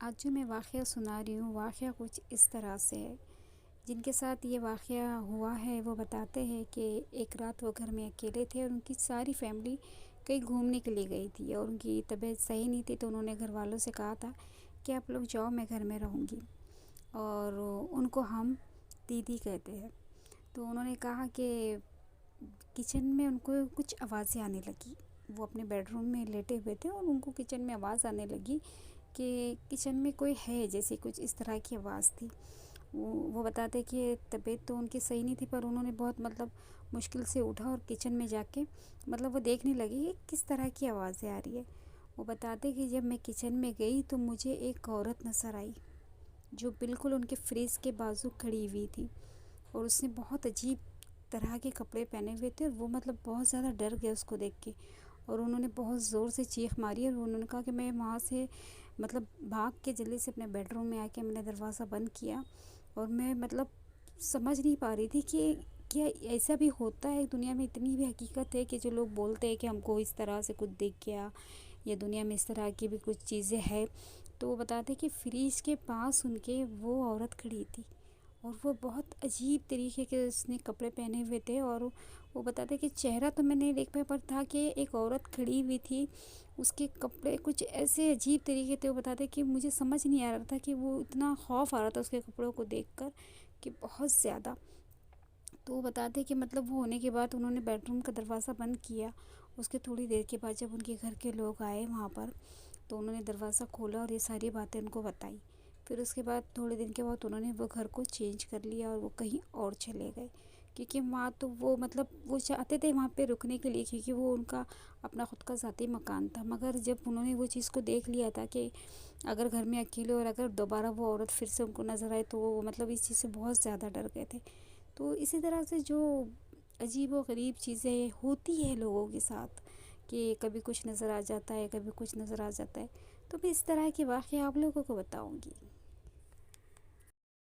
आज जो मैं वाक़या सुना रही हूँ, वाक़या कुछ इस तरह से है। जिनके साथ ये वाक़या हुआ है वो बताते हैं कि एक रात वो घर में अकेले थे और उनकी सारी फैमिली कहीं घूमने के लिए गई थी और उनकी तबीयत सही नहीं थी, तो उन्होंने घर वालों से कहा था कि आप लोग जाओ, मैं घर में रहूँगी। और उनको हम दीदी कहते हैं। तो उन्होंने कहा कि किचन में उनको कुछ आवाज़ें आने लगी। वो अपने बेडरूम में लेटे हुए थे और उनको किचन में आवाज़ आने लगी कि किचन में कोई है, जैसे कुछ इस तरह की आवाज़ थी। वो बताते कि तबीयत तो उनकी सही नहीं थी, पर उन्होंने बहुत मुश्किल से उठा और किचन में जाके वो देखने लगे कि किस तरह की आवाज़ें आ रही है। वो बताते कि जब मैं किचन में गई तो मुझे एक औरत नज़र आई जो बिल्कुल उनके फ्रिज के बाजू खड़ी हुई थी और उसने बहुत अजीब तरह के कपड़े पहने हुए थे और वो बहुत ज़्यादा डर गए उसको देख के। और उन्होंने बहुत ज़ोर से चीख मारी और उन्होंने कहा कि मैं वहाँ से भाग के जल्दी से अपने बेडरूम में आके मैंने दरवाज़ा बंद किया। और मैं समझ नहीं पा रही थी कि क्या ऐसा भी होता है दुनिया में। इतनी भी हकीकत है कि जो लोग बोलते हैं कि हमको इस तरह से कुछ दिख गया या दुनिया में इस तरह की भी कुछ चीज़ें हैं। तो वो बताते कि फ्रिज के पास उनके वो औरत खड़ी थी और वो बहुत अजीब तरीके के उसने कपड़े पहने हुए थे। और वो बताते कि चेहरा तो मैं नहीं देख पाया, पर था कि एक औरत खड़ी हुई थी, उसके कपड़े कुछ ऐसे अजीब तरीके थे। वो बताते कि मुझे समझ नहीं आ रहा था कि वो इतना खौफ आ रहा था उसके कपड़ों को देखकर कि बहुत ज़्यादा। तो वो बताते कि वो होने के बाद उन्होंने बेडरूम का दरवाज़ा बंद किया। उसके थोड़ी देर के बाद जब उनके घर के लोग आए वहाँ पर, तो उन्होंने दरवाज़ा खोला और ये सारी बातें उनको बताई। फिर उसके बाद थोड़े दिन के बाद उन्होंने वो घर को चेंज कर लिया और वो कहीं और चले गए, क्योंकि वहाँ तो वो चाहते थे वहाँ पे रुकने के लिए, क्योंकि वो उनका अपना ख़ुद का ज़ाती मकान था। मगर जब उन्होंने वो चीज़ को देख लिया था कि अगर घर में अकेले और अगर दोबारा वो औरत फिर से उनको नज़र आए, तो वो इस चीज़ से बहुत ज़्यादा डर गए थे। तो इसी तरह से जो अजीब व गरीब चीज़ें होती है लोगों के साथ, कि कभी कुछ नज़र आ जाता है, कभी कुछ नज़र आ जाता है। तो मैं इस तरह के वाक़या आप लोगों को बताऊंगी।